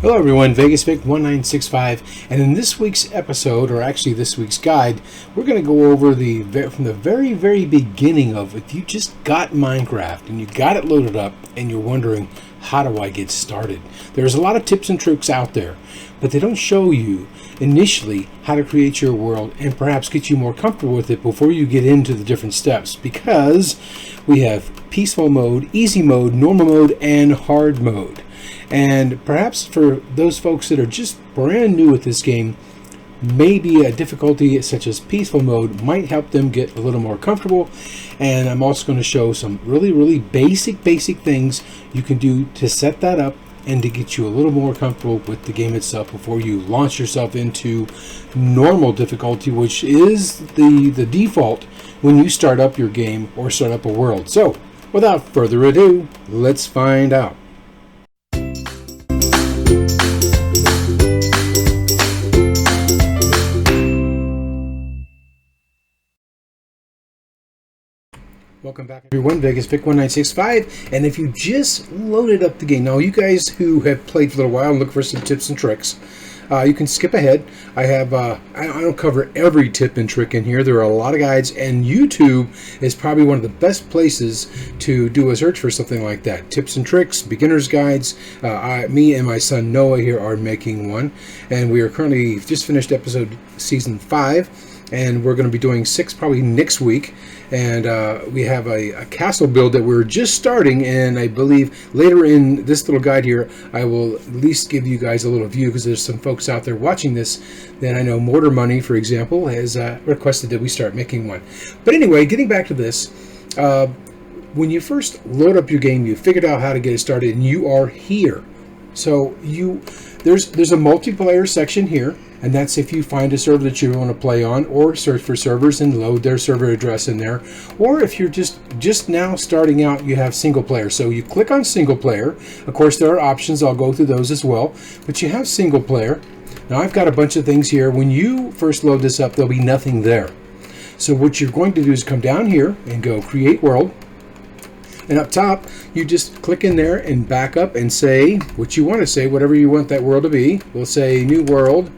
Hello everyone, VegasVic1965, and in this week's episode, or actually this week's guide, we're going to go over from the very beginning of if you just got Minecraft and you got it loaded up and you're wondering, how do I get started? There's a lot of tips and tricks out there, but they don't show you initially how to create your world and perhaps get you more comfortable with it before you get into the different steps, because we have peaceful mode, easy mode, normal mode, and hard mode. And perhaps for those folks that are just brand new with this game, maybe a difficulty such as peaceful mode might help them get a little more comfortable. And I'm also going to show some really basic things you can do to set that up and to get you a little more comfortable with the game itself before you launch yourself into normal difficulty, which is the default when you start up your game or start up a world. So without further ado, let's find out. Welcome back everyone, VegasVic1965, and if you just loaded up the game, now you guys who have played for a little while and look for some tips and tricks, you can skip ahead. I don't cover every tip and trick in here. There are a lot of guides, and YouTube is probably one of the best places to do a search for something like that. Tips and tricks, beginner's guides. Me and my son Noah here are making one, and we are currently just finished season 5. And we're going to be doing 6 probably next week. And we have a castle build that we're just starting, and I believe later in this little guide here I will at least give you guys a little view, because there's some folks out there watching this that I know. Mortar Money, for example, has requested that we start making one. But anyway, getting back to this, when you first load up your game, you figured out how to get it started, and you are here. So there's a multiplayer section here, and that's if you find a server that you want to play on, or search for servers and load their server address in there. Or if you're just now starting out, you have single player. So you click on single player. Of course, there are options. I'll go through those as well. But you have single player. Now I've got a bunch of things here. When you first load this up, there'll be nothing there. So what you're going to do is come down here and go create world. And up top, you just click in there and back up and say what you want to say, whatever you want that world to be. We'll say new world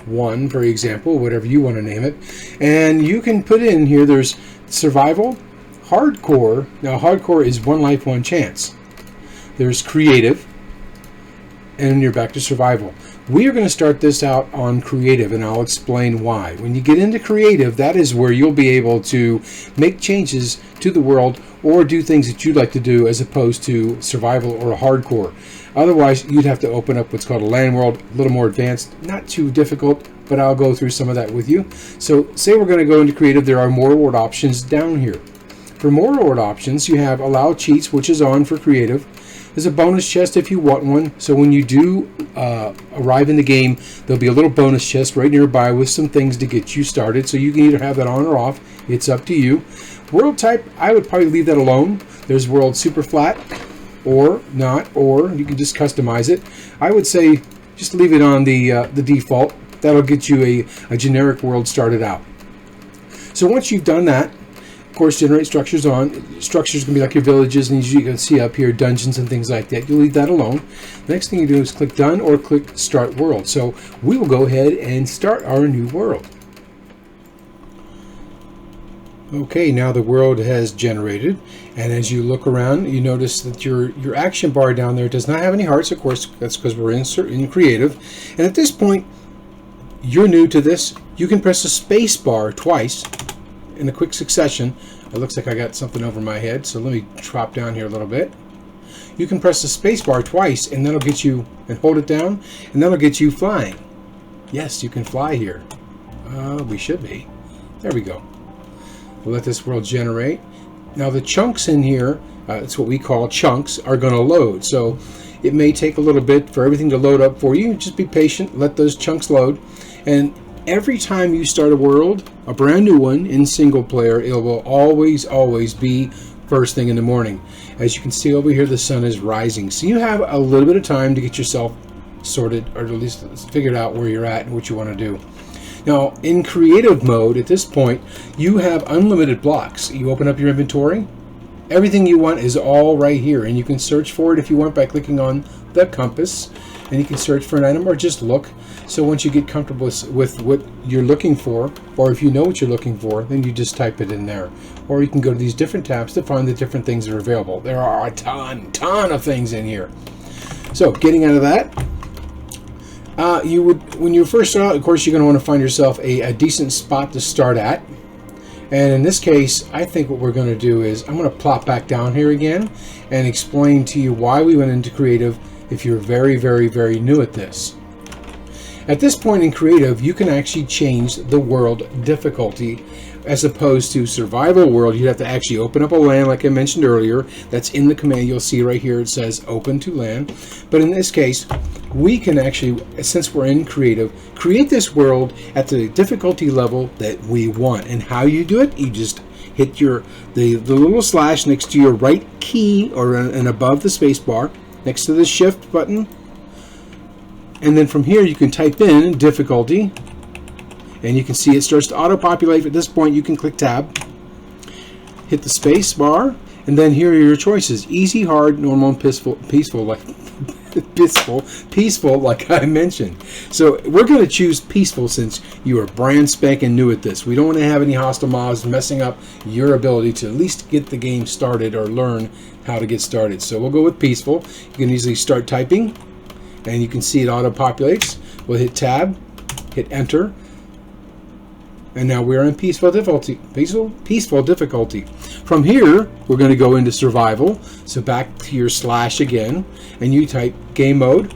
1, for example, whatever you want to name it. And you can put in here, there's survival, hardcore. Now hardcore is 1 life, 1 chance. There's creative, and you're back to survival. We are going to start this out on creative, and I'll explain why. When you get into creative, that is where you'll be able to make changes to the world or do things that you'd like to do, as opposed to survival or hardcore. Otherwise, you'd have to open up what's called a land world, a little more advanced, not too difficult, but I'll go through some of that with you. So say we're going to go into creative, there are more reward options down here. For more reward options, you have allow cheats, which is on for creative. There's a bonus chest if you want one. So when you do arrive in the game, there'll be a little bonus chest right nearby with some things to get you started. So you can either have that on or off. It's up to you. World type, I would probably leave that alone. There's world super flat or not, or you can just customize it. I would say just leave it on the default. That'll get you a generic world started out. So once you've done that, of course, generate structures on. Structures can be like your villages, and you can see up here dungeons and things like that. You leave that alone. The next thing you do is click done or click start world. So we will go ahead and start our new world. Okay, now the world has generated, and as you look around, you notice that your action bar down there does not have any hearts. Of course, that's because we're in creative. And at this point, you're new to this. You can press the space bar twice in a quick succession. It looks like I got something over my head, so let me drop down here a little bit. You can press the space bar twice, and that'll get you, and hold it down, and that'll get you flying. Yes, you can fly here. We should be. There we go. We'll let this world generate. Now the chunks in here, that's what we call chunks, are going to load. So it may take a little bit for everything to load up for you. Just be patient, let those chunks load. And every time you start a world, a brand new one in single player, it will always be first thing in the morning. As you can see over here, the sun is rising. So you have a little bit of time to get yourself sorted, or at least figured out where you're at and what you want to do. Now, in creative mode, at this point, you have unlimited blocks. You open up your inventory. Everything you want is all right here, and you can search for it if you want by clicking on the compass, and you can search for an item or just look. So once you get comfortable with what you're looking for, or if you know what you're looking for, then you just type it in there. Or you can go to these different tabs to find the different things that are available. There are a ton of things in here. So getting out of that, you would, when you first start out, of course, you're going to want to find yourself a decent spot to start at. And in this case, I think what we're going to do is I'm going to plop back down here again and explain to you why we went into creative if you're very, very, very new at this. At this point in creative, you can actually change the world difficulty. As opposed to survival world, you'd have to actually open up a LAN like I mentioned earlier. That's in the command. You'll see right here it says open to LAN. But in this case, we can actually, since we're in creative, create this world at the difficulty level that we want. And how you do it, you just hit the little slash next to your right key or and above the space bar, next to the shift button. And then from here you can type in difficulty. And you can see it starts to auto-populate. At this point, you can click tab, hit the space bar, and then here are your choices: easy, hard, normal, and peaceful, like I mentioned. So we're going to choose peaceful since you are brand spanking new at this. We don't want to have any hostile mobs messing up your ability to at least get the game started or learn how to get started. So we'll go with peaceful. You can easily start typing, and you can see it auto-populates. We'll hit tab, hit enter. And now we're in peaceful difficulty. Peaceful difficulty. From here, we're going to go into survival. So back to your slash again, and you type game mode,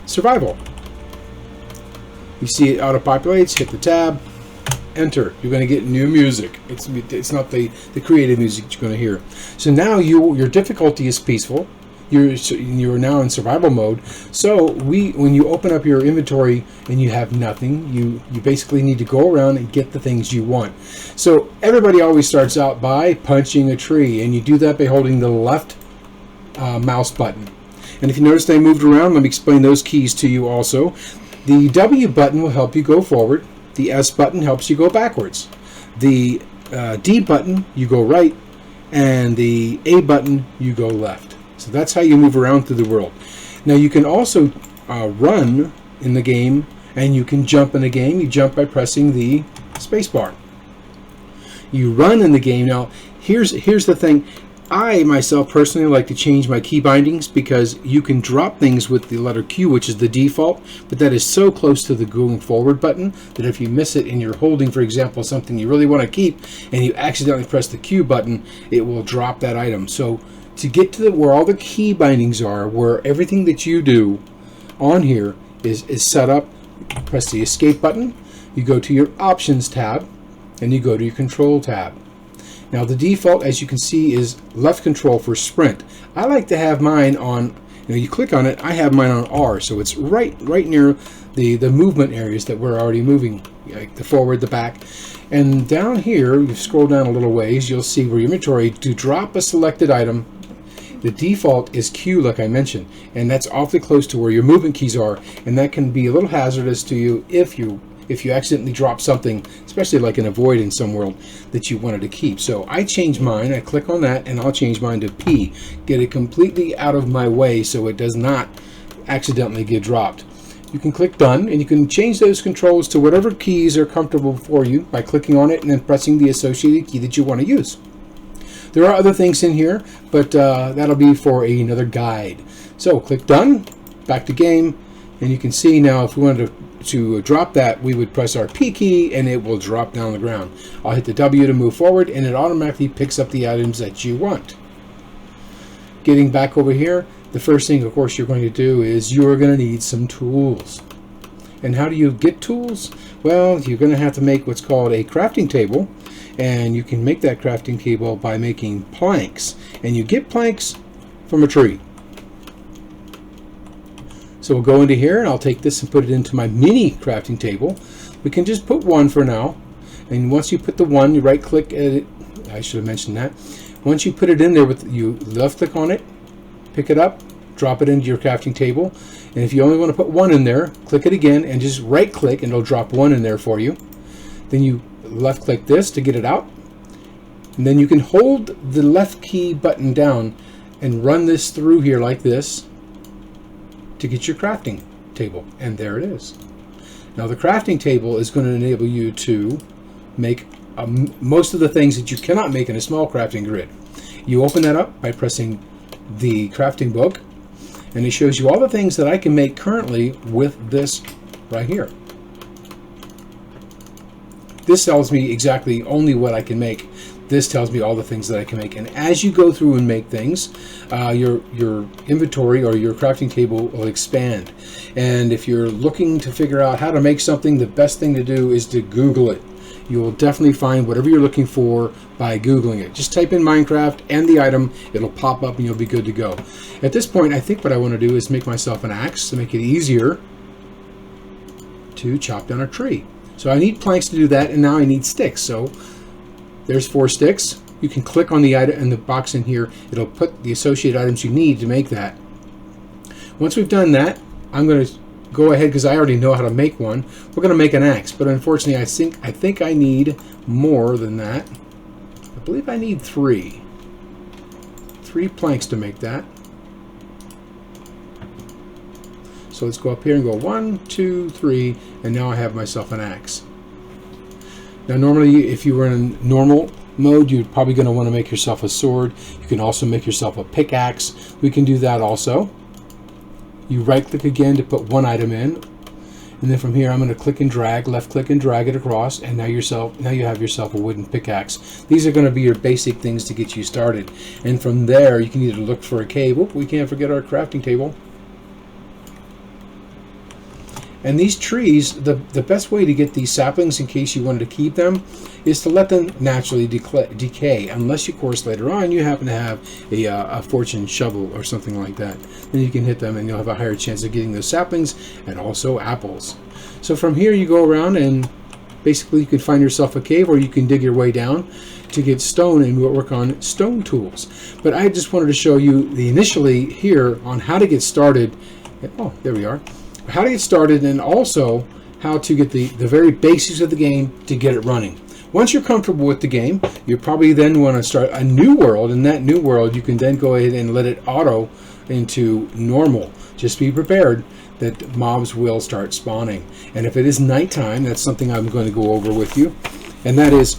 survival. You see it auto-populates. Hit the tab, enter. You're going to get new music. It's not the creative music you're going to hear. So now your difficulty is peaceful. You're now in survival mode. So when you open up your inventory and you have nothing, you basically need to go around and get the things you want. So everybody always starts out by punching a tree, and you do that by holding the left mouse button. And if you notice they moved around, let me explain those keys to you also. The W button will help you go forward. The S button helps you go backwards. The D button, you go right, and the A button, you go left. So that's how you move around through the world. Now you can also run in the game, and you can jump in the game. You jump by pressing the space bar. You run in the game. Now here's the thing. I myself personally like to change my key bindings because you can drop things with the letter Q, which is the default, but that is so close to the going forward button that if you miss it and you're holding, for example, something you really want to keep and you accidentally press the Q button, it will drop that item. So to get to where all the key bindings are, where everything that you do on here is set up, press the escape button, you go to your options tab, and you go to your control tab. Now the default, as you can see, is left control for sprint. I like to have mine on, you click on it, I have mine on R, so it's right near the movement areas that we're already moving, like the forward, the back. And down here, you scroll down a little ways, you'll see where your inventory, to drop a selected item, the default is Q, like I mentioned, and that's awfully close to where your movement keys are, and that can be a little hazardous to you if you accidentally drop something, especially like in a void in some world that you wanted to keep. So I change mine, I click on that, and I'll change mine to P. Get it completely out of my way so it does not accidentally get dropped. You can click done, and you can change those controls to whatever keys are comfortable for you by clicking on it and then pressing the associated key that you want to use. There are other things in here, but that'll be for another guide. So click done, back to game, and you can see now if we wanted to drop that, we would press our P key and it will drop down the ground. I'll hit the W to move forward, and it automatically picks up the items that you want. Getting back over here, the first thing of course you're going to do is you're going to need some tools. And how do you get tools? Well, you're going to have to make what's called a crafting table, and you can make that crafting table by making planks, and you get planks from a tree. So we'll go into here, and I'll take this and put it into my mini crafting table. We can just put one for now, and once you put the one, you right click at it. I should have mentioned that. Once you put it in there, you left click on it, pick it up, drop it into your crafting table, and if you only want to put one in there, click it again and just right click and it'll drop one in there for you. Then you left click this to get it out, and then you can hold the left key button down and run this through here like this to get your crafting table. And there it is. Now the crafting table is going to enable you to make most of the things that you cannot make in a small crafting grid. You open that up by pressing the crafting book, and it shows you all the things that I can make currently with this right here. This tells me exactly only what I can make. This tells me all the things that I can make. And as you go through and make things, your inventory or your crafting table will expand. And if you're looking to figure out how to make something, the best thing to do is to Google it. You will definitely find whatever you're looking for by Googling it. Just type in Minecraft and the item, it'll pop up and you'll be good to go. At this point, I think what I want to do is make myself an axe to make it easier to chop down a tree. So I need planks to do that, and now I need sticks. So there's 4 sticks. You can click on the item in the box in here. It'll put the associated items you need to make that. Once we've done that, I'm going to go ahead, because I already know how to make one. We're going to make an axe, but unfortunately I think I need more than that. I believe I need 3 planks to make that. So let's go up here and go 1, 2, 3, and now I have myself an axe. Now normally if you were in normal mode, you're probably going to want to make yourself a sword. You can also make yourself a pickaxe. We can do that also. You right click again to put one item in, and then from here I'm going to click and drag, left click and drag it across, and now you have yourself a wooden pickaxe. These are going to be your basic things to get you started, and from there you can either look for a cave. We can't forget our crafting table. And these trees, the best way to get these saplings, in case you wanted to keep them, is to let them naturally decay. Unless, of course, later on you happen to have a fortune shovel or something like that. Then you can hit them and you'll have a higher chance of getting those saplings and also apples. So from here you go around and basically you can find yourself a cave, or you can dig your way down to get stone and work on stone tools. But I just wanted to show you initially here on how to get started. Oh, there we are. How to get started, and also how to get the very basics of the game to get it running. Once you're comfortable with the game, you probably then want to start a new world. In that new world, you can then go ahead and let it auto into normal. Just be prepared that mobs will start spawning. And if it is nighttime, that's something I'm going to go over with you. And that is,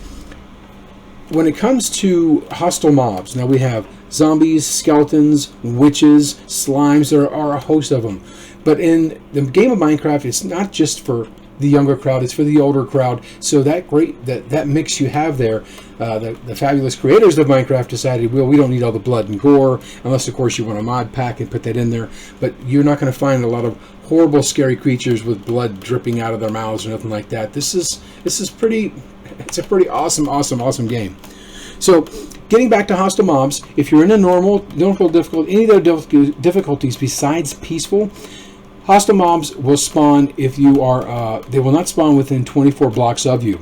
when it comes to hostile mobs, now we have zombies, skeletons, witches, slimes. There are a host of them. But in the game of Minecraft, it's not just for the younger crowd, it's for the older crowd. So that mix you have there, the fabulous creators of Minecraft decided, well, we don't need all the blood and gore, unless of course you want a mod pack and put that in there. But you're not going to find a lot of horrible, scary creatures with blood dripping out of their mouths or nothing like that. It's a pretty awesome game. So getting back to hostile mobs, if you're in a normal difficulty, any other difficulties besides peaceful, hostile mobs will spawn if you are, they will not spawn within 24 blocks of you.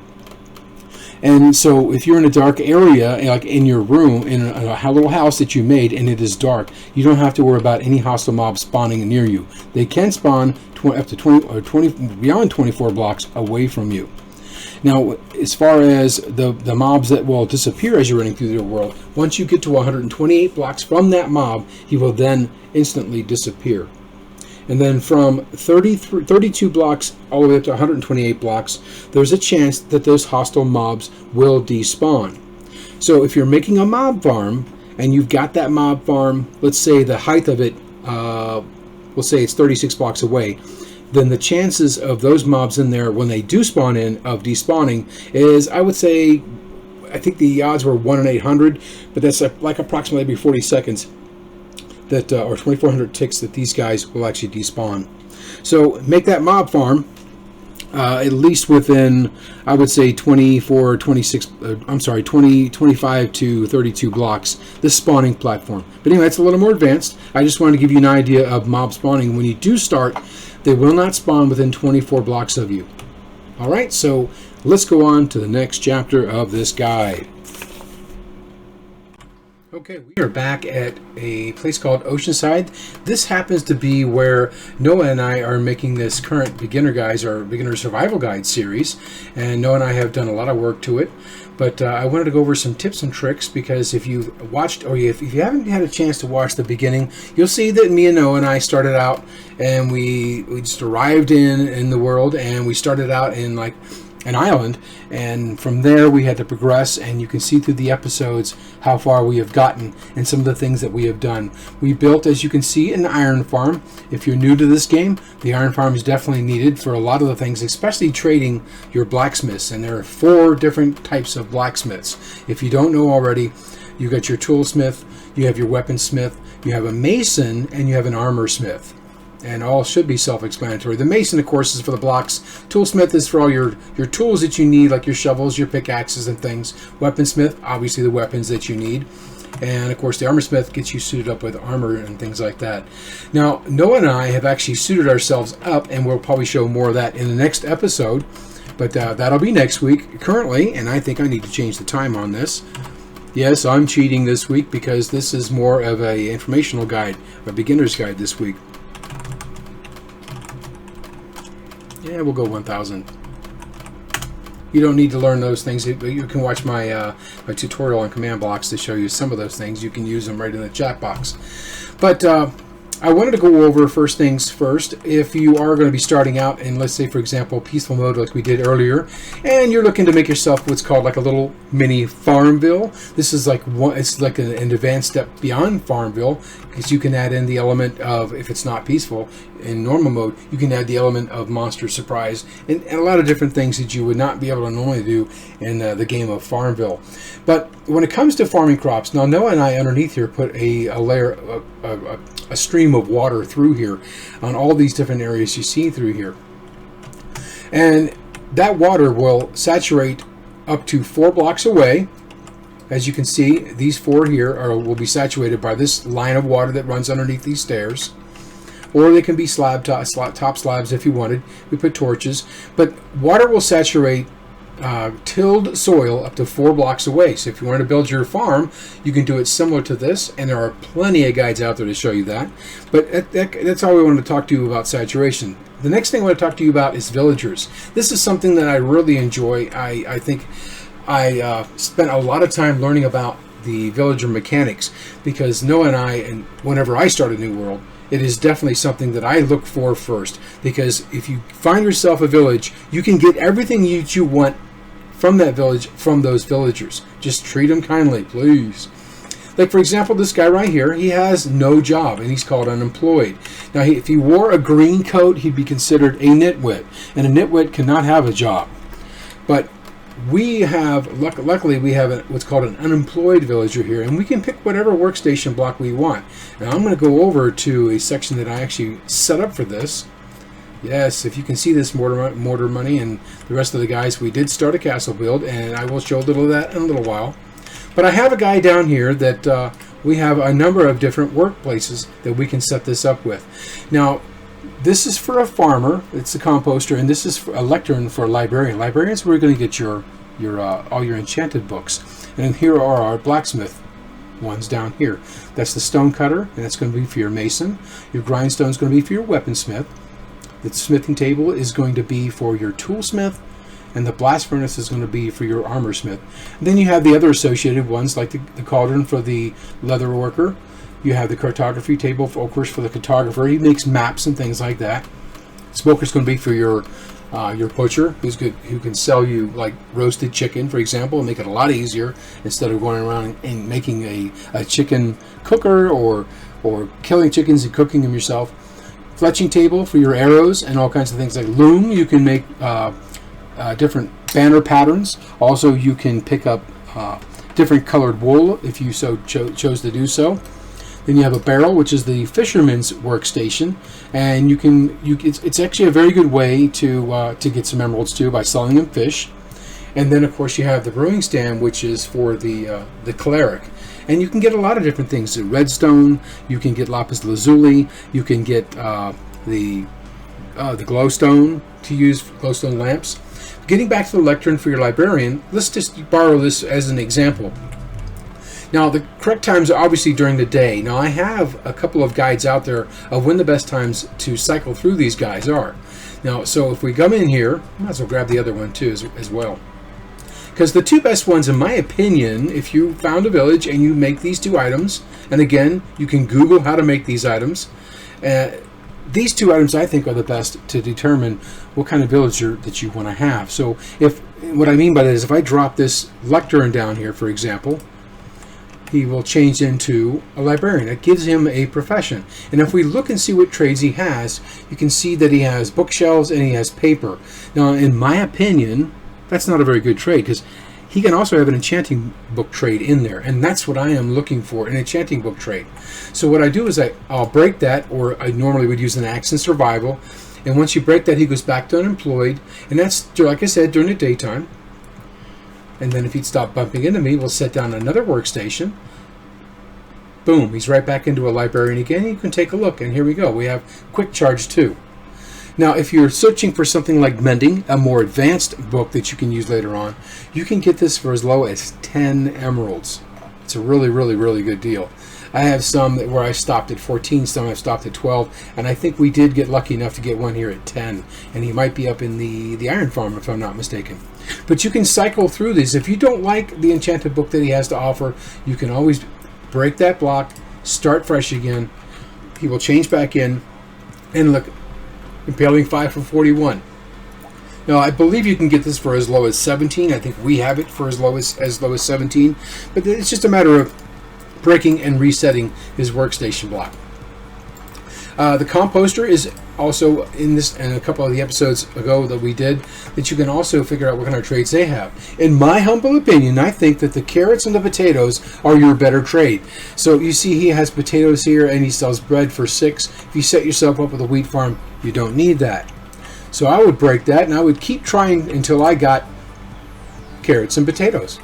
And so if you're in a dark area, like in your room, in a little house that you made and it is dark, you don't have to worry about any hostile mobs spawning near you. They can spawn up to 20 beyond 24 blocks away from you. Now, as far as the mobs that will disappear as you're running through the world, once you get to 128 blocks from that mob, he will then instantly disappear. And then from 32 blocks all the way up to 128 blocks, there's a chance that those hostile mobs will despawn. So if you're making a mob farm and you've got that mob farm, let's say the height of it, we'll say it's 36 blocks away, then the chances of those mobs in there when they do spawn in of despawning is, I would say, I think the odds were 1 in 800, but that's like approximately every 40 seconds that, or 2,400 ticks that these guys will actually despawn. So make that mob farm at least within, I would say, 25 to 32 blocks, this spawning platform. But anyway, it's a little more advanced. I just wanted to give you an idea of mob spawning. When you do start, they will not spawn within 24 blocks of you. All right, so let's go on to the next chapter of this guide. Okay, we are back at a place called Oceanside. This happens to be where Noah and I are making this current beginner guides, or beginner survival guide series, and Noah and I have done a lot of work to it. But I wanted to go over some tips and tricks, because if you watched, or if you haven't had a chance to watch the beginning, you'll see that me and Noah and I started out, and we just arrived in the world, and we started out in like an island, and from there we had to progress, and you can see through the episodes how far we have gotten and some of the things that we have done. We built, as you can see, an iron farm. If you're new to this game, the iron farm is definitely needed for a lot of the things, especially trading your blacksmiths, and there are 4 different types of blacksmiths. If you don't know already, you got your toolsmith, you have your weaponsmith, you have a mason, and you have an armor smith. And all should be self-explanatory. The mason, of course, is for the blocks. Toolsmith is for all your tools that you need, like your shovels, your pickaxes, and things. Weaponsmith, obviously the weapons that you need. And, of course, the armor smith gets you suited up with armor and things like that. Now, Noah and I have actually suited ourselves up, and we'll probably show more of that in the next episode. But that'll be next week. Currently, and I think I need to change the time on this. Yes, I'm cheating this week because this is more of an informational guide, a beginner's guide this week. Yeah, we'll go 1,000. You don't need to learn those things. You can watch my my tutorial on command blocks to show you some of those things. You can use them right in the chat box. But I wanted to go over first things first. If you are going to be starting out in, let's say, for example, peaceful mode like we did earlier, and you're looking to make yourself what's called like a little mini Farmville. This is like it's like an advanced step beyond Farmville, because you can add in the element of, if it's not peaceful in normal mode, you can add the element of monster surprise and a lot of different things that you would not be able to normally do in the game of Farmville. But when it comes to farming crops, now Noah and I underneath here put a layer, a stream of water through here on all these different areas you see through here, and that water will saturate up to 4 blocks away. As you can see, these 4 here will be saturated by this line of water that runs underneath these stairs, or they can be top slabs if you wanted. We put torches, but water will saturate tilled soil up to 4 blocks away. So if you want to build your farm, you can do it similar to this, and there are plenty of guides out there to show you that. But that's all we wanted to talk to you about saturation. The next thing I want to talk to you about is villagers. This is something that I really enjoy. I think I spent a lot of time learning about the villager mechanics, because Noah and I, and whenever I start a new world, it is definitely something that I look for first, because if you find yourself a village, you can get everything you want from that village, from those villagers. Just treat them kindly, please. Like, for example, this guy right here, he has no job, and he's called unemployed. Now, if he wore a green coat, he'd be considered a nitwit, and a nitwit cannot have a job. But we have, luckily, we have what's called an unemployed villager here, and we can pick whatever workstation block we want. Now, I'm going to go over to a section that I actually set up for this. Yes, if you can see this mortar money and the rest of the guys, we did start a castle build, and I will show a little of that in a little while. But I have a guy down here that we have a number of different workplaces that we can set this up with. Now, this is for a farmer, it's a composter, and this is for a lectern for a librarian. Librarians, we're going to get your all your enchanted books. And here are our blacksmith ones down here. That's the stone cutter, and that's going to be for your mason. Your grindstone is going to be for your weaponsmith. The smithing table is going to be for your toolsmith, and the blast furnace is going to be for your armor smith. And then you have the other associated ones, like the cauldron for the leather worker. You have the cartography table, of course, for the cartographer. He makes maps and things like that. Smoker's going to be for your butcher, who can sell you like roasted chicken, for example, and make it a lot easier instead of going around and making a chicken cooker or killing chickens and cooking them yourself. Fletching table for your arrows and all kinds of things. Like loom, you can make different banner patterns. Also, you can pick up different colored wool if you so chose to do so. Then you have a barrel, which is the fisherman's workstation, and it's actually a very good way to get some emeralds too, by selling them fish. And then, of course, you have the brewing stand, which is for the cleric. And you can get a lot of different things. Redstone, you can get lapis lazuli, you can get the glowstone to use, glowstone lamps. Getting back to the lectern for your librarian, let's just borrow this as an example. Now, the correct times are obviously during the day. Now, I have a couple of guides out there of when the best times to cycle through these guys are. Now, so if we come in here, I might as well grab the other one too as well. Because the two best ones, in my opinion, if you found a village and you make these two items, and again, you can Google how to make these items. These two items, I think, are the best to determine what kind of villager that you want to have. So, what I mean by that is, if I drop this lectern down here, for example, he will change into a librarian. It gives him a profession. And if we look and see what trades he has, you can see that he has bookshelves and he has paper. Now, in my opinion, that's not a very good trade, because he can also have an enchanting book trade in there, and that's what I am looking for, an enchanting book trade. So what I do is I'll break that, or I normally would use an axe in survival, and once you break that, he goes back to unemployed, and that's, like I said, during the daytime. And then if he'd stop bumping into me, we'll set down another workstation. Boom, he's right back into a librarian again. You can take a look, and here we go. We have quick charge 2. Now, if you're searching for something like mending, a more advanced book that you can use later on, you can get this for as low as 10 emeralds. It's a really, really, really good deal. I have some where I stopped at 14, some I've stopped at 12, and I think we did get lucky enough to get one here at 10, and he might be up in the Iron Farm if I'm not mistaken. But you can cycle through these. If you don't like the enchanted book that he has to offer, you can always break that block, start fresh again. He will change back in, and look, Impaling 5 for 41. Now, I believe you can get this for as low as 17. I think we have it for as low as 17. But it's just a matter of breaking and resetting his workstation block. The composter is also in this, and a couple of the episodes ago that we did, that you can also figure out what kind of trades they have. In my humble opinion, I think that the carrots and the potatoes are your better trade. So you see he has potatoes here, and he sells bread for 6. If you set yourself up with a wheat farm, you don't need that. So I would break that, and I would keep trying until I got carrots and potatoes.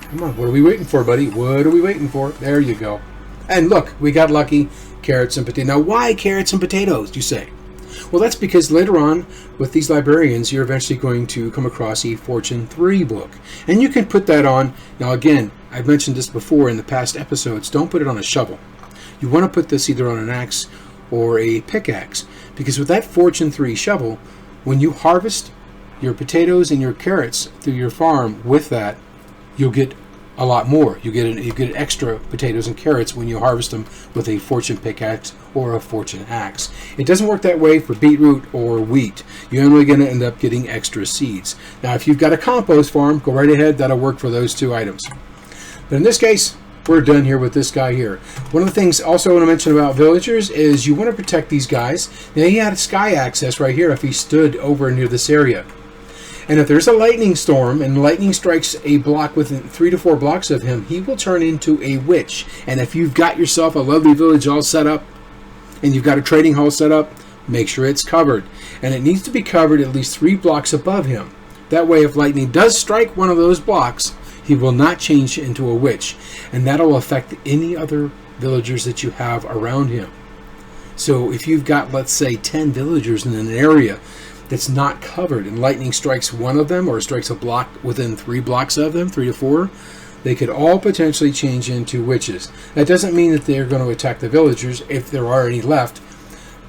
Come on, what are we waiting for, buddy? What are we waiting for? There you go. And look, we got lucky. Carrots and potatoes. Now, why carrots and potatoes, you say? Well, that's because later on, with these librarians, you're eventually going to come across a Fortune 3 book. And you can put that on. Now, again, I've mentioned this before in the past episodes. Don't put it on a shovel. You want to put this either on an axe or a pickaxe. Because with that Fortune 3 shovel, when you harvest your potatoes and your carrots through your farm with that, you'll get a lot more. You get extra potatoes and carrots when you harvest them with a fortune pickaxe or a fortune axe. It doesn't work that way for beetroot or wheat. You're only going to end up getting extra seeds. Now, if you've got a compost farm, go right ahead. That'll work for those two items. But in this case, we're done here with this guy here. One of the things also I want to mention about villagers is you want to protect these guys. Now, he had sky access right here if he stood over near this area. And if there's a lightning storm and lightning strikes a block within 3 to 4 blocks of him, he will turn into a witch. And if you've got yourself a lovely village all set up and you've got a trading hall set up, make sure it's covered. And it needs to be covered at least 3 blocks above him. That way, if lightning does strike one of those blocks, he will not change into a witch. And that'll affect any other villagers that you have around him. So if you've got, let's say, 10 villagers in an area that's not covered and lightning strikes one of them or strikes a block within 3 blocks of them, 3 to 4, they could all potentially change into witches. That doesn't mean that they're going to attack the villagers if there are any left,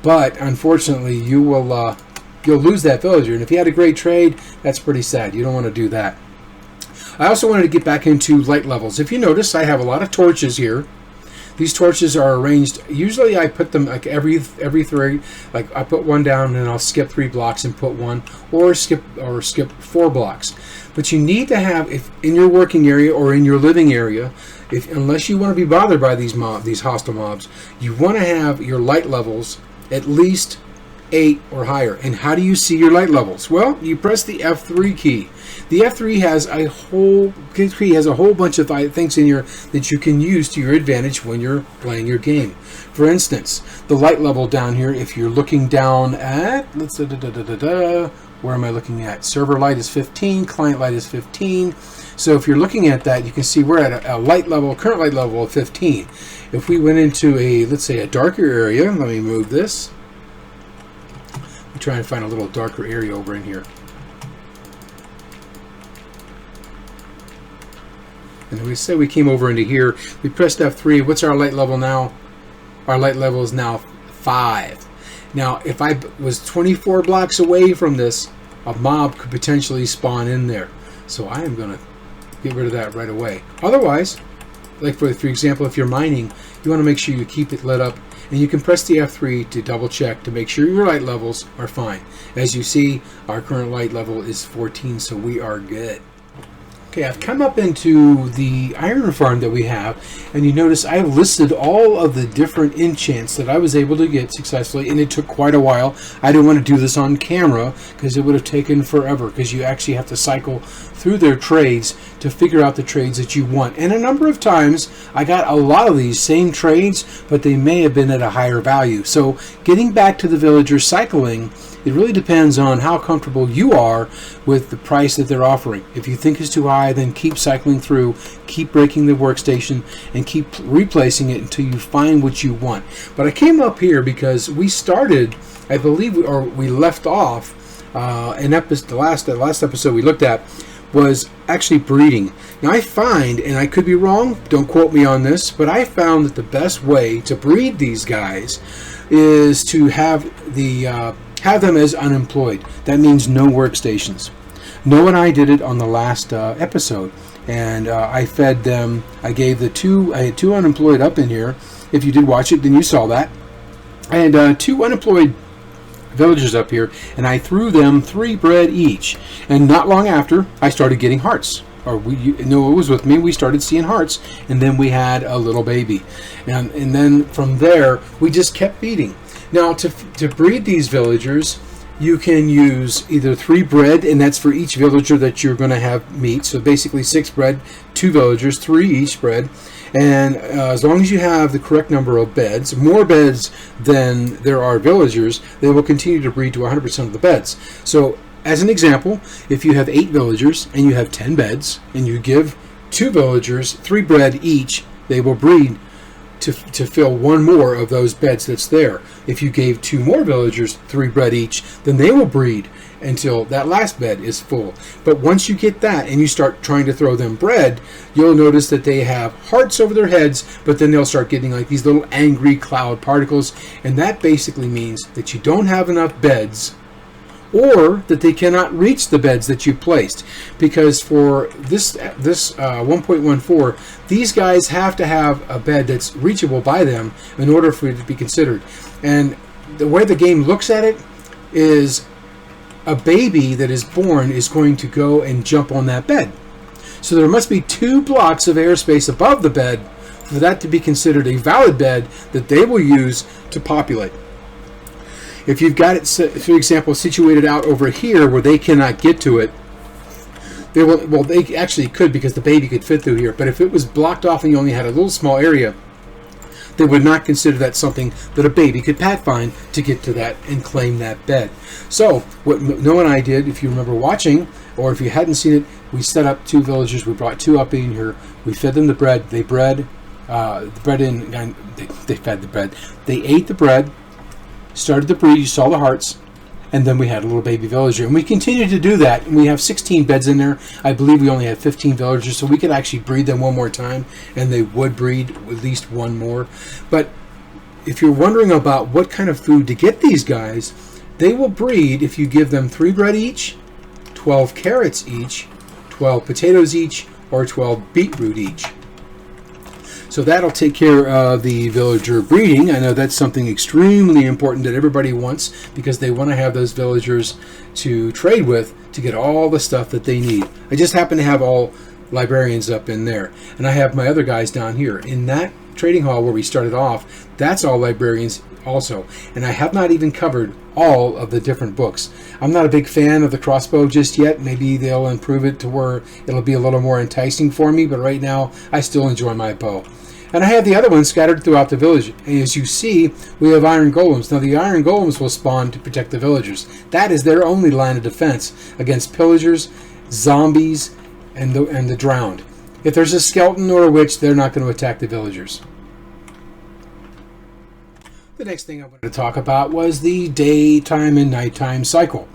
but unfortunately you'll lose that villager. And if you had a great trade, that's pretty sad. You don't want to do that. I also wanted to get back into light levels. If you notice, I have a lot of torches here. These torches are arranged, usually I put them like every 3, like I put one down and I'll skip 3 blocks and put one, or skip 4 blocks. But you need to have, if in your working area or in your living area, unless you want to be bothered by these hostile mobs, you want to have your light levels at least 8 or higher. And how do you see your light levels? Well, you press the F3 key. The F3 has a whole bunch of things in here that you can use to your advantage when you're playing your game. For instance, the light level down here, if you're looking down at, where am I looking at? Server light is 15, client light is 15. So if you're looking at that, you can see we're at a light level, current light level of 15. If we went into a, let's say, a darker area, let me move this. Let me try and find a little darker area over in here. And we said we came over into here. We pressed F3. What's our light level now? Our light level is now 5. Now, if I was 24 blocks away from this, a mob could potentially spawn in there. So I am going to get rid of that right away. Otherwise, like for example, if you're mining, you want to make sure you keep it lit up. And you can press the F3 to double check to make sure your light levels are fine. As you see, our current light level is 14, so we are good. Okay, I've come up into the iron farm that we have, and you notice I have listed all of the different enchants that I was able to get successfully, and it took quite a while. I didn't want to do this on camera because it would have taken forever, because you actually have to cycle through their trades to figure out the trades that you want. And a number of times I got a lot of these same trades, but they may have been at a higher value. So getting back to the villager cycling, it really depends on how comfortable you are with the price that they're offering. If you think it's too high, then keep cycling through, keep breaking the workstation, and keep replacing it until you find what you want. But I came up here because we started, I believe, we left off the last episode we looked at was actually breeding. Now I find, and I could be wrong, don't quote me on this, but I found that the best way to breed these guys is to have them as unemployed. That means no workstations. Noah and I did it on the last episode, and I fed them. I had two unemployed up in here. If you did watch it, then you saw that. And 2 unemployed villagers up here, and I threw them 3 bread each. And not long after, I started getting hearts. Noah was with me. We started seeing hearts, and then we had a little baby, and then from there we just kept feeding. Now, to breed these villagers, you can use either 3 bread, and that's for each villager that you're going to have meat. So basically 6 bread, 2 villagers, 3 each bread. And as long as you have the correct number of beds, more beds than there are villagers, they will continue to breed to 100% of the beds. So as an example, if you have 8 villagers and you have 10 beds, and you give 2 villagers 3 bread each, they will breed to fill 1 more of those beds that's there. If you gave 2 more villagers 3 bread each, then they will breed until that last bed is full. But once you get that and you start trying to throw them bread, you'll notice that they have hearts over their heads, but then they'll start getting like these little angry cloud particles, and that basically means that you don't have enough beds, or that they cannot reach the beds that you placed. Because for this 1.14, these guys have to have a bed that's reachable by them in order for it to be considered. And the way the game looks at it is a baby that is born is going to go and jump on that bed. So there must be 2 blocks of airspace above the bed for that to be considered a valid bed that they will use to populate. If you've got it, for example, situated out over here where they cannot get to it, they actually could, because the baby could fit through here. But if it was blocked off and you only had a little small area, they would not consider that something that a baby could pathfind to get to that and claim that bed. So what Noah and I did, if you remember watching, or if you hadn't seen it, we set up 2 villagers. We brought 2 up in here. We fed them the bread. They bred the bread in. They fed the bread. They ate the bread. Started the breed. You saw the hearts. And then we had a little baby villager. And we continued to do that. And we have 16 beds in there. I believe we only have 15 villagers, so we could actually breed them 1 more time, and they would breed at least 1 more. But if you're wondering about what kind of food to get these guys, they will breed if you give them 3 bread each, 12 carrots each, 12 potatoes each, or 12 beetroot each. So that'll take care of the villager breeding. I know that's something extremely important that everybody wants, because they want to have those villagers to trade with to get all the stuff that they need. I just happen to have all librarians up in there, and I have my other guys down here. In that trading hall where we started off, that's all librarians also. And I have not even covered all of the different books. I'm not a big fan of the crossbow just yet. Maybe they'll improve it to where it'll be a little more enticing for me, but right now I still enjoy my bow. And I have the other ones scattered throughout the village. And as you see, we have iron golems. Now the iron golems will spawn to protect the villagers. That is their only line of defense against pillagers, zombies, and the drowned. If there's a skeleton or a witch, they're not going to attack the villagers. The next thing I wanted to talk about was the daytime and nighttime cycle.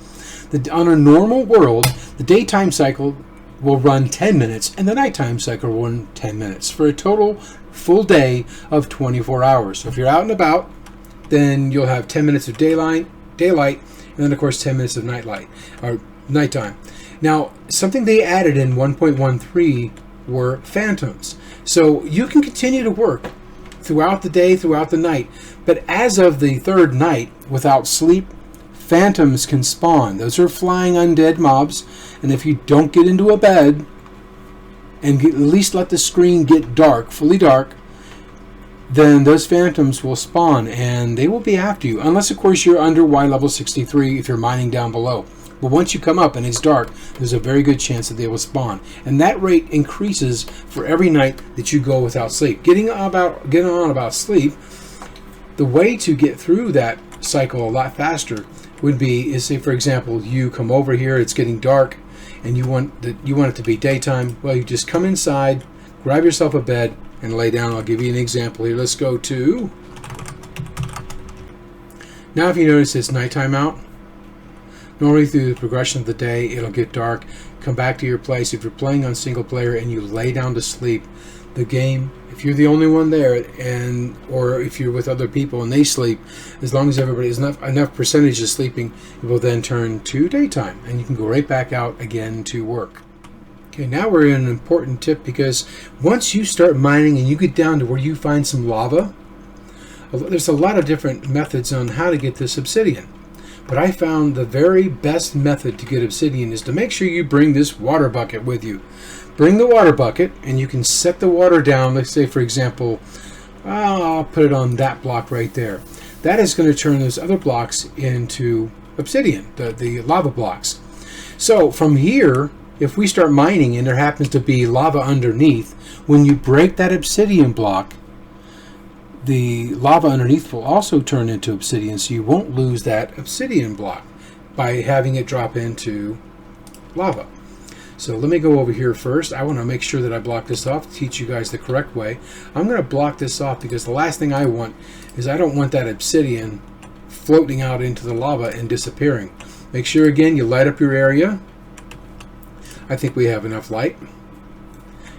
On a normal world, the daytime cycle will run 10 minutes, and the nighttime cycle will run 10 minutes for a total full day of 24 hours. So if you're out and about, then you'll have 10 minutes of daylight, and then of course 10 minutes of nightlight or nighttime. Now, something they added in 1.13 were phantoms. So you can continue to work throughout the day, throughout the night, but as of the third night without sleep, phantoms can spawn. Those are flying undead mobs, and if you don't get into a bed and at least let the screen get dark, fully dark, then those phantoms will spawn and they will be after you, unless of course you're under Y level 63 if you're mining down below. But once you come up and it's dark, there's a very good chance that they will spawn, and that rate increases for every night that you go without sleep. Getting on about sleep, the way to get through that cycle a lot faster would be, is say for example you come over here, it's getting dark, and you want it to be daytime. Well, you just come inside, grab yourself a bed, and lay down. I'll give you an example here. Let's go to, now if you notice it's nighttime out, normally through the progression of the day it'll get dark. Come back to your place. If you're playing on single player and you lay down to sleep, the game, if you're the only one there, and or if you're with other people and they sleep, as long as everybody is enough percentage is sleeping, it will then turn to daytime and you can go right back out again to work. Okay, now we're in an important tip, because once you start mining and you get down to where you find some lava, there's a lot of different methods on how to get this obsidian. But I found the very best method to get obsidian is to make sure you bring this water bucket with you. Bring the water bucket, and you can set the water down. Let's say, for example, I'll put it on that block right there. That is going to turn those other blocks into obsidian, the lava blocks. So from here, if we start mining and there happens to be lava underneath, when you break that obsidian block, the lava underneath will also turn into obsidian, so you won't lose that obsidian block by having it drop into lava. So let me go over here first. I want to make sure that I block this off to teach you guys the correct way. I'm going to block this off because the last thing I want is, I don't want that obsidian floating out into the lava and disappearing. Make sure again you light up your area. I think we have enough light.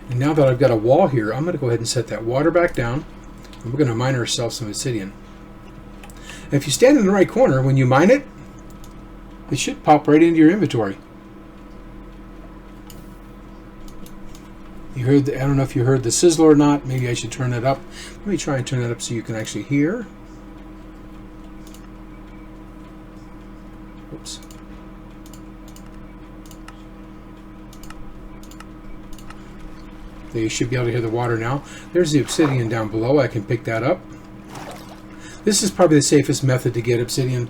And now that I've got a wall here, I'm going to go ahead and set that water back down. And we're going to mine ourselves some obsidian. And if you stand in the right corner, when you mine it, it should pop right into your inventory. You heard I don't know if you heard the sizzle or not. Maybe I should turn it up. Let me try and turn it up so you can actually hear. Oops. You should be able to hear the water now. There's the obsidian down below. I can pick that up. This is probably the safest method to get obsidian.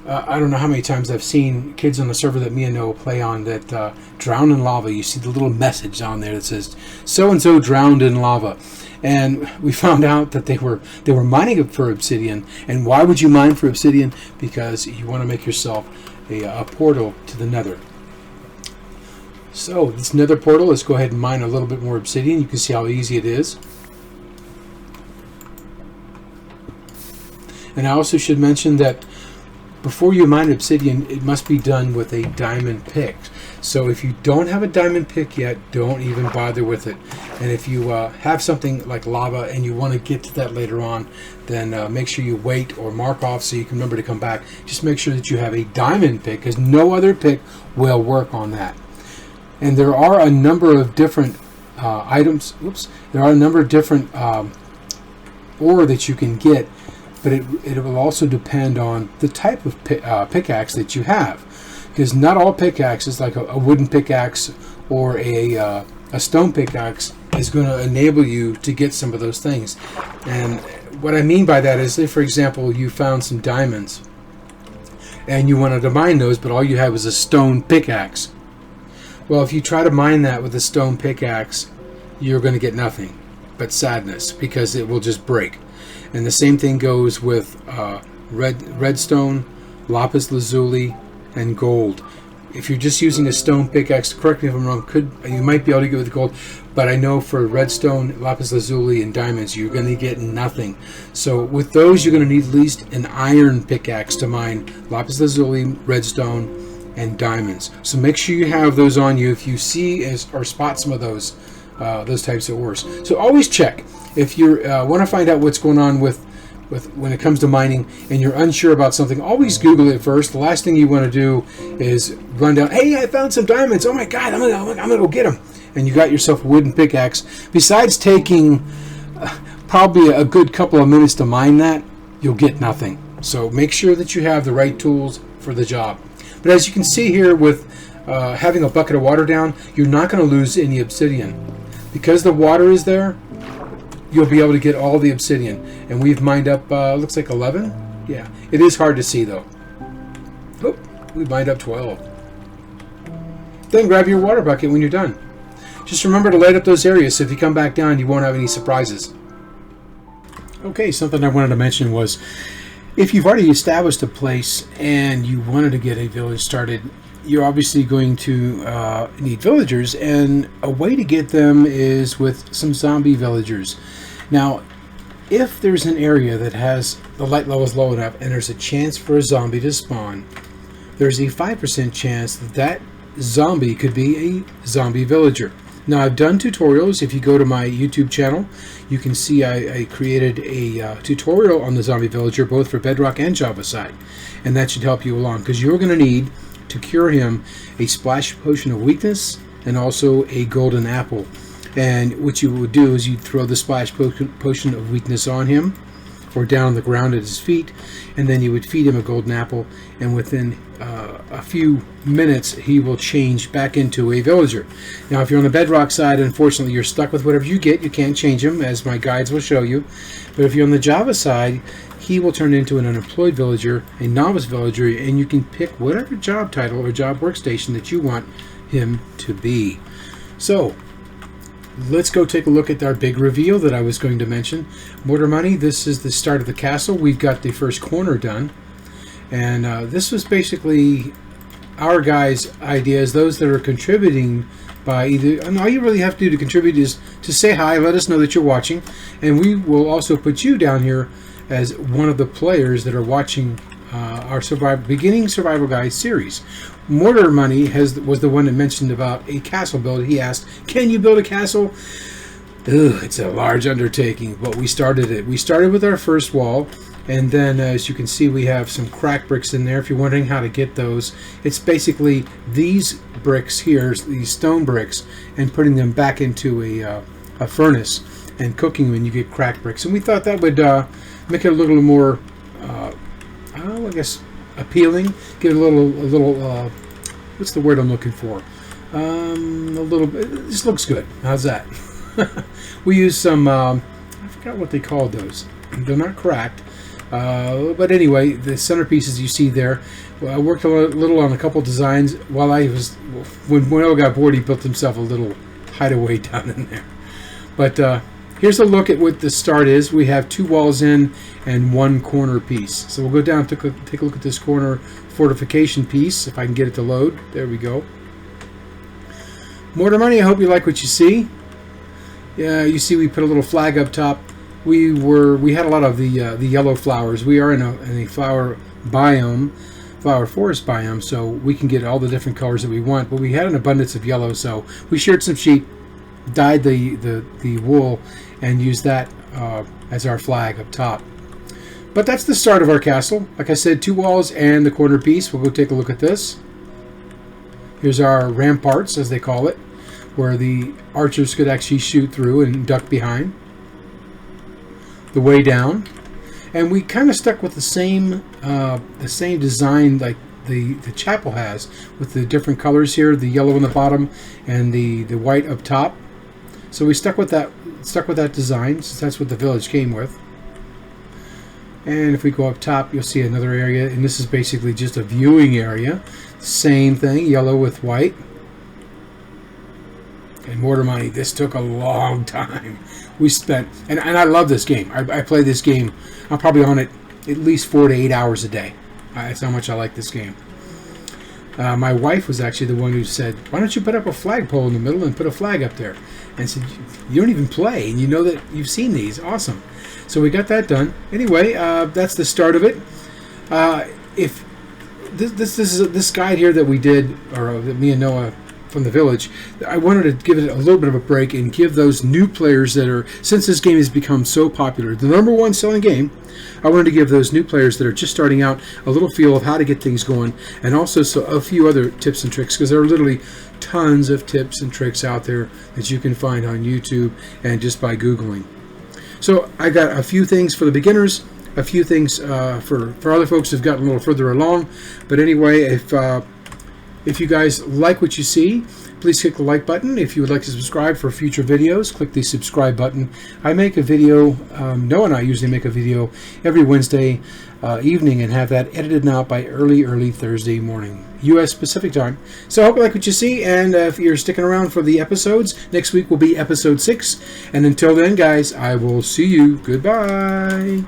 I don't know how many times I've seen kids on the server that me and Noah play on that drown in lava. You see the little message on there that says so-and-so drowned in lava. And we found out that they were mining for obsidian. And why would you mine for obsidian? Because you want to make yourself a portal to the nether. So this nether portal, let's go ahead and mine a little bit more obsidian. You can see how easy it is. And I also should mention that before you mine obsidian, it must be done with a diamond pick. So if you don't have a diamond pick yet, don't even bother with it. And if you have something like lava and you want to get to that later on, then make sure you wait or mark off so you can remember to come back. Just make sure that you have a diamond pick, because no other pick will work on that. And there are a number of different items. Oops. There are a number of different ore that you can get, but it will also depend on the type of pickaxe that you have, because not all pickaxes, like a wooden pickaxe or a stone pickaxe, is going to enable you to get some of those things. And what I mean by that is, if for example you found some diamonds and you wanted to mine those, but all you had was a stone pickaxe. Well, if you try to mine that with a stone pickaxe, you're going to get nothing but sadness, because it will just break. And the same thing goes with redstone, lapis lazuli, and gold. If you're just using a stone pickaxe, correct me if I'm wrong, you might be able to get with gold, but I know for redstone, lapis lazuli, and diamonds, you're going to get nothing. So with those, you're going to need at least an iron pickaxe to mine lapis lazuli, redstone, and diamonds. So make sure you have those on you if you see or spot some of those types of ores. So always check. If you want to find out what's going on with when it comes to mining and you're unsure about something, always Google it first. The last thing you want to do is run down, hey, I found some diamonds. Oh my God, I'm gonna go get them. And you got yourself a wooden pickaxe. Besides taking probably a good couple of minutes to mine that, you'll get nothing. So make sure that you have the right tools for the job. But as you can see here with having a bucket of water down, you're not going to lose any obsidian. Because the water is there, you'll be able to get all the obsidian. And we've mined up, looks like 11? Yeah, it is hard to see though. Oh, we mined up 12. Then grab your water bucket when you're done. Just remember to light up those areas so if you come back down, you won't have any surprises. Okay, something I wanted to mention was, if you've already established a place and you wanted to get a village started, you're obviously going to need villagers, and a way to get them is with some zombie villagers. Now, if there's an area that has the light levels low enough and there's a chance for a zombie to spawn, there's a 5% chance that that zombie could be a zombie villager. Now, I've done tutorials. If you go to my YouTube channel, you can see I created a tutorial on the zombie villager, both for Bedrock and Java side, and that should help you along, because you're going to need to cure him a splash potion of weakness and also a golden apple. And what you would do is you'd throw the splash potion of weakness on him or down on the ground at his feet, and then you would feed him a golden apple, and within a few minutes he will change back into a villager. Now if you're on the Bedrock side, unfortunately you're stuck with whatever you get. You can't change him, as my guides will show you. But if you're on the Java side, he will turn into an unemployed villager, a novice villager, and you can pick whatever job title or job workstation that you want him to be. So let's go take a look at our big reveal that I was going to mention. Mortar Money, this is the start of the castle. We've got the first corner done. And this was basically our guys' ideas, those that are contributing by either, and all you really have to do to contribute is to say hi, let us know that you're watching, and we will also put you down here as one of the players that are watching our beginning survival guide series. Mortar Money was the one that mentioned about a castle build. He asked, can you build a castle? It's a large undertaking, but we started it. We started with our first wall, and then as you can see, we have some crack bricks in there. If you're wondering how to get those, it's basically these bricks here, these stone bricks, and putting them back into a furnace and cooking them, and you get crack bricks. And we thought that would make it a little more, I guess, appealing. Give it a little. What's the word I'm looking for? A little bit. This looks good. How's that? We use some. I forgot what they called those. They're not cracked. But anyway, the centerpieces you see there. Well, I worked a little on a couple designs while I was. When Will got bored, he built himself a little hideaway down in there. But here's a look at what the start is. We have 2 walls in and 1 corner piece. So we'll go down and take a look at this corner fortification piece, if I can get it to load. There we go. Mortar Money, I hope you like what you see. Yeah, you see we put a little flag up top. We had a lot of the yellow flowers. We are in a flower biome, flower forest biome, so we can get all the different colors that we want. But we had an abundance of yellow, so we sheared some sheep, dyed the wool, and used that as our flag up top. But that's the start of our castle. Like I said, 2 walls and the corner piece. We'll go take a look at this. Here's our ramparts, as they call it, where the archers could actually shoot through and duck behind. The way down. And we kind of stuck with the same design like the chapel has, with the different colors here, the yellow on the bottom and the white up top. So we stuck with that design, since that's what the village came with. And if we go up top, you'll see another area, and this is basically just a viewing area. Same thing, yellow with white. And Mortar Money, this took a long time. We spent, and I love this game. I play this game. I'm probably on it at least 4 to 8 hours a day. That's how much I like this game. My wife was actually the one who said, why don't you put up a flagpole in the middle and put a flag up there? And I said, you don't even play, and you know that you've seen these. Awesome. So we got that done. Anyway, that's the start of it. If this guide here that we did, or that me and Noah from the village, I wanted to give it a little bit of a break and give those new players that are, since this game has become so popular, the #1 selling game, I wanted to give those new players that are just starting out a little feel of how to get things going, and also a few other tips and tricks, because there are literally tons of tips and tricks out there that you can find on YouTube and just by Googling. So I got a few things for the beginners, a few things for other folks who've gotten a little further along. But anyway, if you guys like what you see, please click the like button. If you would like to subscribe for future videos, click the subscribe button. I make a video, Noah and I usually make a video every Wednesday evening and have that edited out by early Thursday morning, U.S. Pacific time. So I hope you like what you see, and if you're sticking around for the episodes, next week will be episode 6. And until then, guys, I will see you. Goodbye.